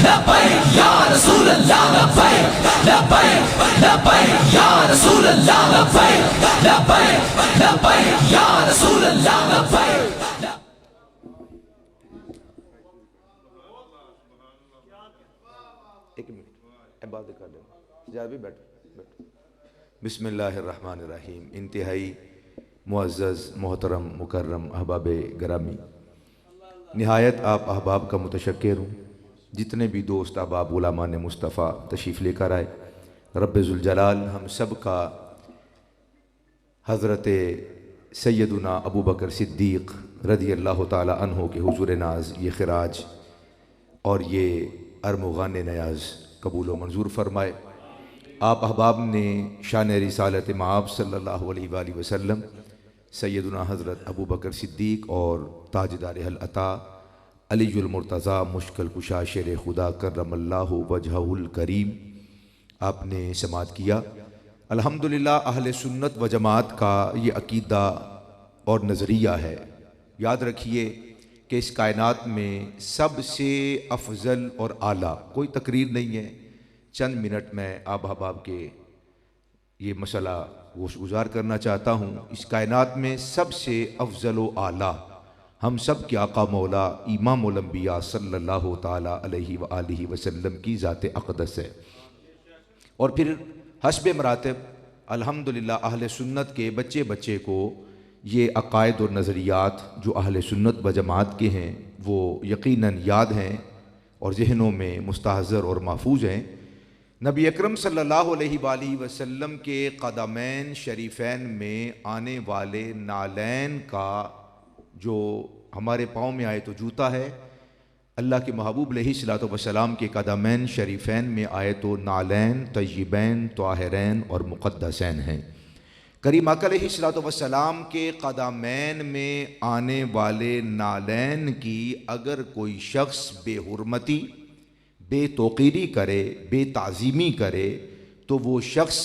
लब्बैक या रसूल अल्लाह लब्बैक लब्बैक लब्बैक या रसूल अल्लाह लब्बैक लब्बैक लब्बैक या रसूल अल्लाह लब्बैक। एक मिनट इबादत कर लेना ज़्यादा भी बैठ। बिस्मिल्लाहिर्रहमानिर्रहीम। इंतहाई मुअज़्ज़ज़ मोहतरम मुकर्रम अहबाब गरामी, निहायत आप अहबाब का मुतशक्किर हूँ। जितने भी दोस्त अहबाब उलमाए मुस्तफ़ा तशरीफ़ लेकर आए, रब्बे ज़ुल जलाल हम सब का हज़रत सैयदुना अबू बकर सिद्दीक़ रज़ी अल्लाह ताला अन्हो के हुज़ूर नाज ये खिराज और ये अरमुगान नयाज कबूल व मंजूर फरमाए। आप अहबाब ने शान रिसालत माब सल्लल्लाहु अलैहि वसल्लम सैयदुना हज़रत अबू बकर सिद्दीक़ और ताजदार अहल अता अलीजुल मुर्तज़ा मुश्किल कुशा शेर खुदा करमल्लाहु वजहुल करीम आपने समात किया। अल्हम्दुलिल्लाह अहले सुन्नत व जमात का ये अकीदा और नज़रिया है। याद रखिए कि इस कायनात में सबसे अफजल और आला कोई तकरीर नहीं है। चंद मिनट में आप अहबाब के ये मसला गुज़ार करना चाहता हूँ। इस कायनात में सबसे अफजल व आला हम सब के आका मौला इमामुल अंबिया सल्लल्लाहु ताला अलैहि व आलिहि वसल्लम की ज़ात अक़दस है। और फिर हस्बे मरातब अल्हम्दुलिल्लाह अहले सुन्नत के बच्चे बच्चे को ये अक़ायद और नज़रियात जो अहले सुन्नत व जमात के हैं वो यकीनन याद हैं और ज़हनों में मुस्तहज़र और महफूज हैं। नबी अकरम सल्लल्लाहु अलैहि वसल्लम के क़दमैन शरीफ़ैन में आने वाले नालैन का जो हमारे पाँव में आए तो जूता है, अल्लाह के महबूब अलैहिस्सलातु वस्सलाम के क़दमैन शरीफ़ैन में आए तो नालैन तय्यबैन ताहिरैन और मुक़द्दसैन हैं। करीम आका अलैहिस्सलातु वस्सलाम के क़दमैन में आने वाले नालैन की अगर कोई शख्स बेहुरमती बेतौक़ीरी करे बेताज़ीमी करे तो वो शख्स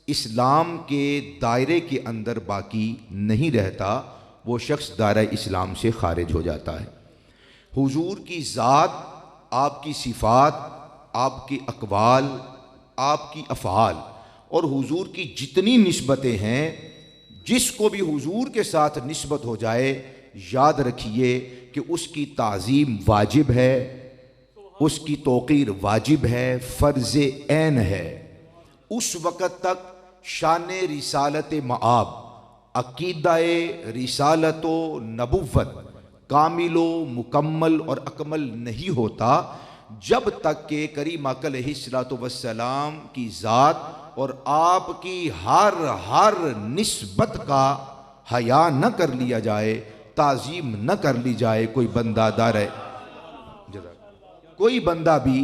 इस्लाम के दायरे के अंदर बाकी नहीं रहता, वो शख्स दायरा इस्लाम से खारिज हो जाता है। हुजूर की ज़ात, आपकी सिफ़ात, आपके अक़वाल, आपकी अफ़आल और हुजूर की जितनी निस्बतें हैं, जिसको भी हुजूर के साथ निस्बत हो जाए याद रखिए कि उसकी ताज़ीम वाजिब है, उसकी तौक़ीर वाजिब है, फ़र्ज़ ऐन है। उस वक़्त तक शान रिसालत मआब अक़ीदाए रिसालत व नबुव्वत कामिलो मुकम्मल और अकमल नहीं होता जब तक के करीम आका अलैहिस्सलातु वस्सलाम की ज़ात और आपकी हर निस्बत का हया न कर लिया जाए, ताज़ीम न कर ली जाए। कोई बंदा भी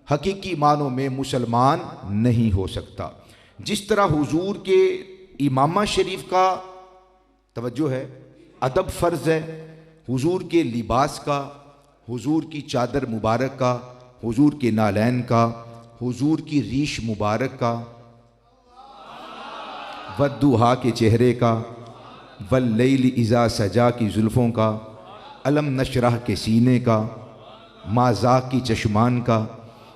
हकीकी मानों में मुसलमान नहीं हो सकता। जिस तरह हुजूर के इमामा शरीफ का तवज्जो है, अदब फ़र्ज़ है, हुजूर के लिबास का, हुजूर की चादर मुबारक का, हुजूर के नालैन का, हुजूर की रीश मुबारक का, वद्दुहा के चेहरे का, वल्लैल इज़ा सजा की जुल्फ़ों का, अलम नशरह के सीने का, माज़ा की चश्मान का,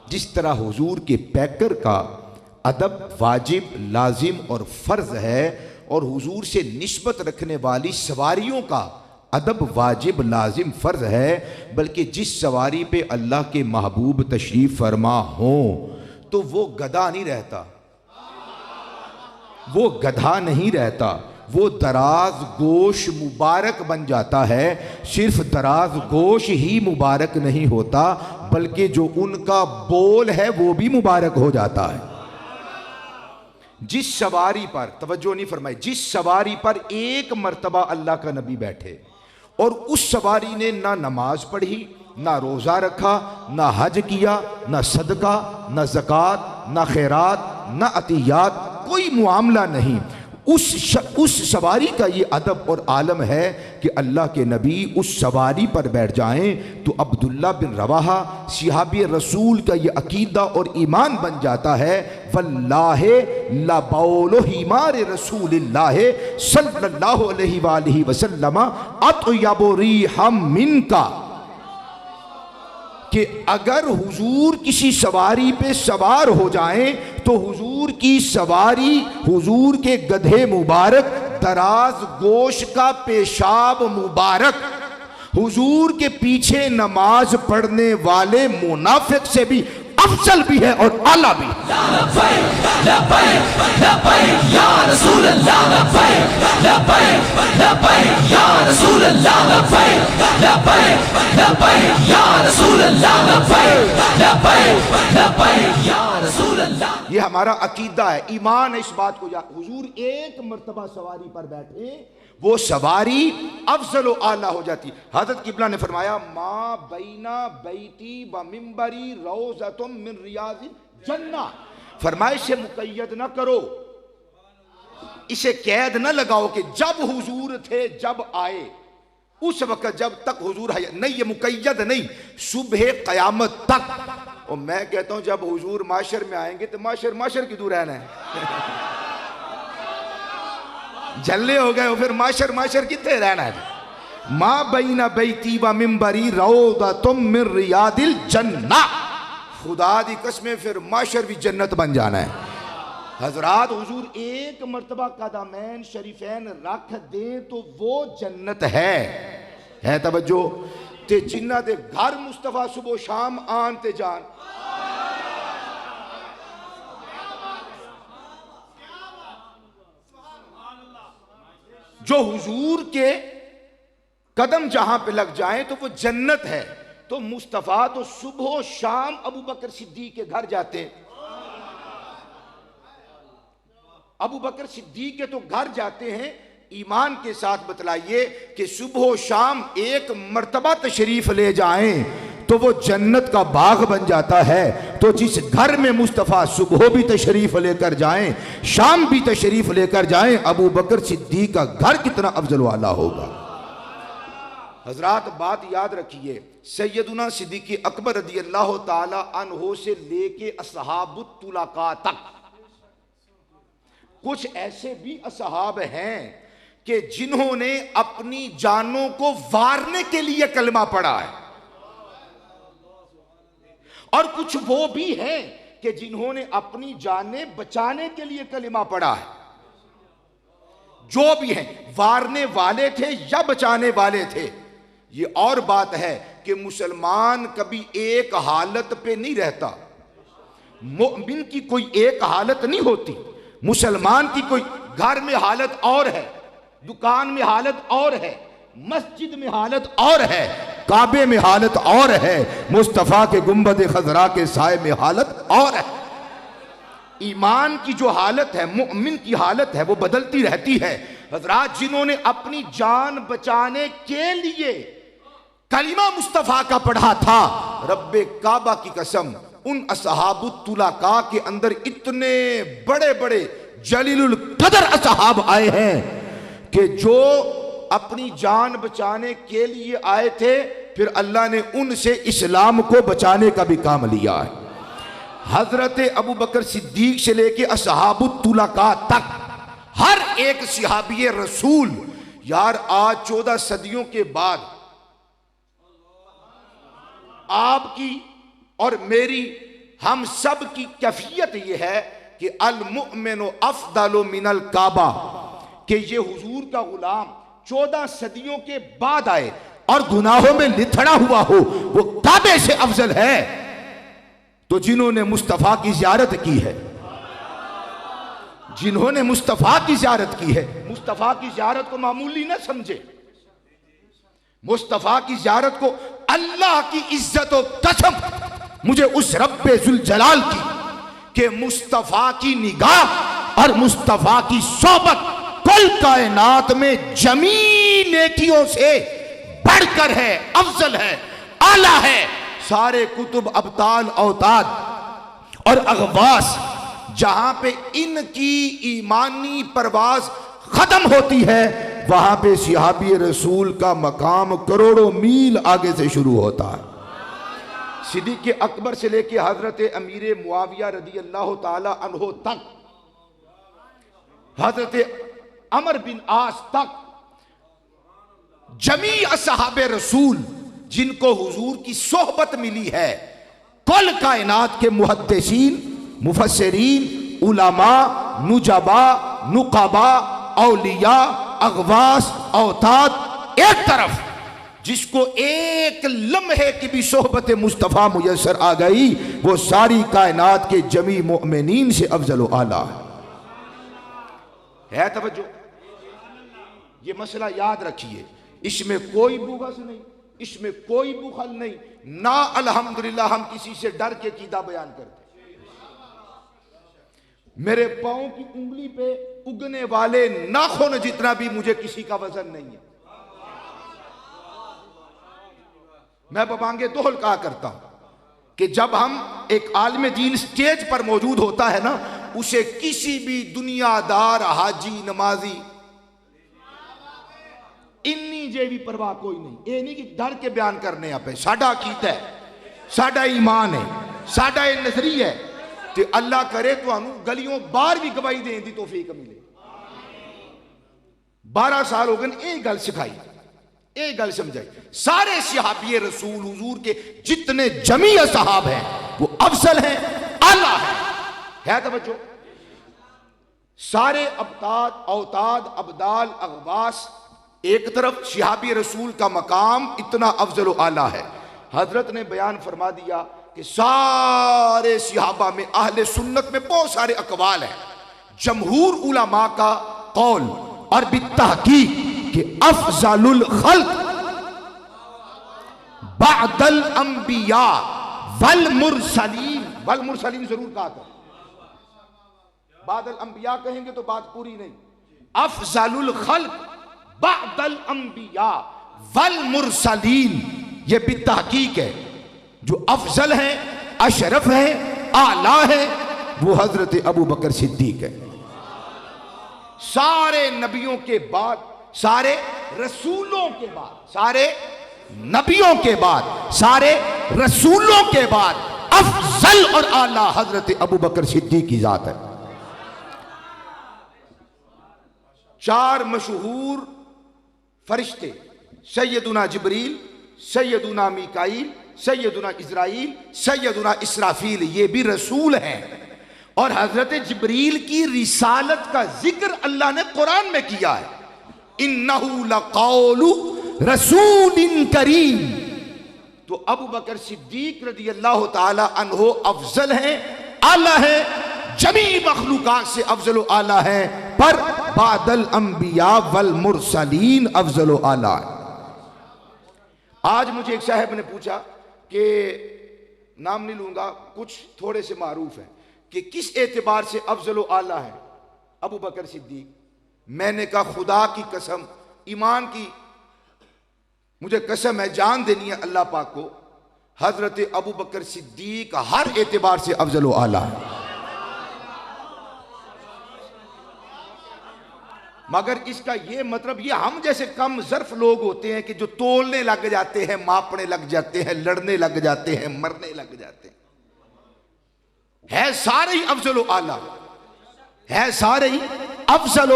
जिस तरह हुजूर के पैकर का अदब वाजिब लाजिम और फ़र्ज़ है और हुजूर से निस्बत रखने वाली सवारियों का अदब वाजिब लाजिम फ़र्ज़ है। बल्कि जिस सवारी पे अल्लाह के महबूब तशरीफ़ फरमा हो तो वो गधा नहीं रहता, वो गधा नहीं रहता, वो दराज गोश मुबारक बन जाता है। सिर्फ दराज गोश ही मुबारक नहीं होता बल्कि जो उनका बोल है वो भी मुबारक हो जाता है। जिस सवारी पर तवज्जो नहीं फरमाई, जिस सवारी पर एक मर्तबा अल्लाह का नबी बैठे और उस सवारी ने ना नमाज पढ़ी, ना रोज़ा रखा, ना हज किया, ना सदका, ना ज़कात, ना खैरात, ना अतियात, कोई मुआमला नहीं, उस सवारी का ये अदब और आलम है कि अल्लाह के नबी उस सवारी पर बैठ जाएं तो अब्दुल्ला बिन रवाहा सिहाबी रसूल का ये अकीदा और ईमान बन जाता है। वल्लाहे ला बौलो हिमार रसूलिल्लाह सल्लल्लाहु अलैहि वसल्लम अतयबु रिहम मिनका, कि अगर हुजूर किसी सवारी पे सवार हो जाएं तो हुजूर की सवारी, हुजूर के गधे मुबारक, दराज गोश का पेशाब मुबारक, हुजूर के पीछे नमाज पढ़ने वाले मुनाफिक से भी अफजल भी है और आला भी। ये हमारा अकीदा है, ईमान है इस बात को। हुजूर एक मर्तबा सवारी पर बैठे, वो सवारी अफजल व आला हो जाती। हजरत किबला ने फरमाया, माँ बैना बैती व मिंबरी रौज़तुम मिन रियाज़िल जन्नह। फरमाए से मुकय्यद न करो, इसे कैद न लगाओ कि जब हुजूर थे जब आए, उस वक्त जब तक हुजूर है नहीं, ये मुकय्यद नहीं, सुबह क़यामत तक। और मैं कहता हूं जब हुजूर माशर में आएंगे तो माशर की दूर रहना है। झल्ले हो गए हो, फिर माशर कितने रहना है। माँ बैना बैती व मिंबरी रौज़तुम मिन रियादिल जन्नह। खुदा दी कसमें फिर माशर भी जन्नत बन जाना है। हजरात, हुजूर एक मर्तबा कदमैन शरीफैन रख दे तो वो जन्नत है तवज्जो। ते जिन्ना दे घर मुस्तफा सुबह शाम आन ते जान, जो हुजूर के कदम जहां पे लग जाए तो वो जन्नत है। तो मुस्तफा तो सुबह शाम अबू बकर सिद्दीक के घर जाते हैं। अबू बकर सिद्दीक के तो घर जाते हैं। ईमान के साथ बतलाइए कि सुबह शाम एक मर्तबा तशरीफ ले जाएं तो वो जन्नत का बाग बन जाता है। तो जिस घर में मुस्तफ़ा सुबह भी तशरीफ लेकर जाएं, शाम भी तशरीफ लेकर जाएं, अबू बकर सिद्दीक का घर कितना अफजल वाला होगा। हजरात, बात याद रखिए, सैयदुना सिद्दीक़ अकबर रज़ी अल्लाह ताला अन्हो से लेके असहाबुत तुलका तक कुछ ऐसे भी असहाब हैं कि जिन्होंने अपनी जानों को वारने के लिए कलमा पढ़ा है, और कुछ वो भी हैं कि जिन्होंने अपनी जानें बचाने के लिए कलमा पढ़ा है। जो भी हैं, वारने वाले थे या बचाने वाले थे। ये और बात है कि मुसलमान कभी एक हालत पे नहीं रहता। मोमिन की कोई एक हालत नहीं होती। मुसलमान की कोई घर में हालत और है, दुकान में हालत और है, मस्जिद में हालत और है, काबे में हालत और है, मुस्तफ़ा के गुंबद खजरा के साए में हालत और है। ईमान की जो हालत है, मोमिन की हालत है, वो बदलती रहती है। हजरात, जिन्होंने अपनी जान बचाने के लिए कलिमा मुस्तफ़ा का पढ़ा था, रब्बे काबा की कसम, उन असहाबुत तुलका के अंदर इतने बड़े बड़े जलीलुल कदर असहाब आए हैं कि जो अपनी जान बचाने के लिए आए थे, फिर अल्लाह ने उनसे इस्लाम को बचाने का भी काम लिया है। हजरत अबू बकर सिद्दीक से लेके असहाबुत तुलका तक हर एक सहाबी रसूल, यार आज 14 सदियों के बाद आपकी और मेरी, हम सब की कैफियत यह है कि अल मुमिनु अफदलु मिनल काबा, कि ये हुजूर का गुलाम 14 सदियों के बाद आए और गुनाहों में लिथड़ा हुआ हो, वो काबे से अफजल है। तो जिन्होंने मुस्तफ़ा की ज़ियारत की है, जिन्होंने मुस्तफ़ा की ज़ियारत की है, मुस्तफ़ा की ज़ियारत को मामूली न समझे। मुस्तफ़ा की ज़ियारत को अल्लाह की इज्जत और कसम, मुझे उस रब्बे जुल जलाल की, कि मुस्तफ़ा की निगाह और मुस्तफ़ा की सोबत कुल कायनात में जमी नेकियों से बढ़कर है, अफजल है, आला है। सारे कुतुब, अबताल, औताद और अगवास, जहां पे इनकी ईमानी परवाज खत्म होती है, वहां पे सहाबी रसूल का मकाम करोड़ों मील आगे से शुरू होता है। सिद्दीक़ अकबर से लेके हजरत अमीर मुआविया रज़ी अल्लाह ताला अन्हो तक, हजरत अमर बिन आस तक, जमी असहाबे रसूल जिनको हुजूर की सोहबत मिली है, कुल कायनात के मुहद्दिसीन, मुफस्सिरीन, उलमा, नुजबा, नुकबा, औलिया, अगवास, औताद एक तरफ, जिसको एक लम्हे की भी सोहबत मुस्तफ़ा मुयस्सर आ गई, वो सारी कायनात के जमी मोमिनीन से अफजल व आला है। तवज्जो, ये मसला याद रखिए, इसमें कोई बुग़्ज़ नहीं, इसमें कोई बुखल नहीं, ना अल्हम्दुलिल्लाह हम किसी से डर के कीदा बयान करते। मेरे पांव की उंगली पे उगने वाले नाखून जितना भी मुझे किसी का वजन नहीं है। मैं बबांगे दोहल कहा करता हूं कि जब हम एक आलिम दीन स्टेज पर मौजूद होता है ना, उसे किसी भी दुनियादार, हाजी, नमाजी, इन्नी जे भी परवाह कोई नहीं। ये नहीं कि डर के बयान करने पे, साडा अकीदा है, साडा ईमान है, साडा नजरिया है, तो अल्लाह करे तो गलियों बाहर भी गवाही देने की तौफीक मिले। 12 साल हो गए एक गल सिखाई, एक गल समझाई, सारे सहाबी रसूल हुजूर के जितने जमी सहाब हैं वो अफजल हैं, आला है तवज्जो। सारे अबताद, औताद, अबदाल, अगवास एक तरफ, सहाबी रसूल का मकाम इतना अफजल व आला है। हजरत ने बयान फरमा दिया कि सारे सहाबा में, अहले सुन्नत में बहुत सारे अकवाल हैं। जमहूर उलमा का कौल और बित्तहकीक कि अफजलुल खल्क बअदल अंबिया वल मुरसलीन, वल मुरसलीन जरूर कहा था, बादल अंबिया कहेंगे तो बात पूरी नहीं। अफजलुल खल्क बअदल अंबिया वल मुरसलीन, ये बित्तहकीक है। जो अफजल है, अशरफ है, आला है, वो हजरत अबू बकर सिद्दीक है। सारे नबियों के बाद, सारे रसूलों के बाद, सारे नबियों के बाद, सारे रसूलों के बाद अफजल और आला हजरत अबू बकर सिद्दीक की जात है। 4 मशहूर फरिश्ते, सैयदुना जिब्रील, सैयदुना मीकाईल, सैयदुना इज़राइल, सैयदुना इसराफील, ये भी रसूल हैं। और हजरत जिब्रील की रिसालत का जिक्र अल्लाह ने कुरान में किया है, इन्नहु लक़ौलु रसूलिन करीम। तो अबू बकर सिद्दीक रज़ी अल्लाह ताला अन्हो अफजल हैं, आला है, जमी मखलूकात से अफजल व आला है, पर बादल अंबिया वल मुरसलीन अफजल व आला है। आज मुझे एक साहब ने पूछा कि नाम नहीं लूंगा, कुछ थोड़े से मारूफ है, कि किस एतबार से अफजल व आला है अबू बकर सिद्दीक। मैंने कहा खुदा की कसम, ईमान की मुझे कसम है, जान देनी है अल्लाह पाक को, हजरत अबू बकर सिद्दीक हर एतबार से अफजल व आला है। मगर इसका ये मतलब, ये हम जैसे कम ज़र्फ लोग होते हैं कि जो तोलने लग जाते हैं, मापने लग जाते हैं, लड़ने लग जाते हैं, मरने लग जाते हैं। है सारे ही अफजल व आला, है सारे ही अफजल व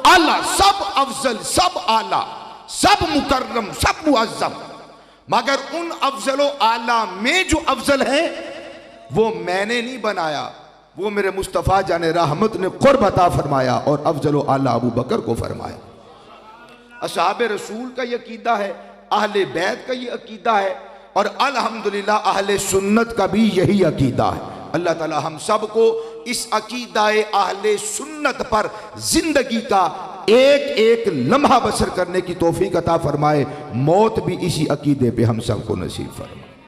आला, सब अफजल, सब आला, सब मुकर्रम, सब मुअज़्ज़म। मगर उन अफजल व आला में जो अफजल है वो मैंने नहीं बनाया, वो मेरे मुस्तफ़ा जाने रहमत ने क़ुर्ब अता फरमाया और अफजल व आला अबू बकर को फरमाया। असहाब रसूल का ये अकीदा है, अहले बैत का ये अकीदा है, और अल्हम्दुलिल्लाह अहले सुन्नत का भी यही अकीदा है। अल्लाह ताला हम सब को इस अकीदाए अहले सुन्नत पर जिंदगी का एक एक लम्हा बसर करने की तौफीक अता फरमाए, मौत भी इसी अकीदे पे हम सबको नसीब फरमाए।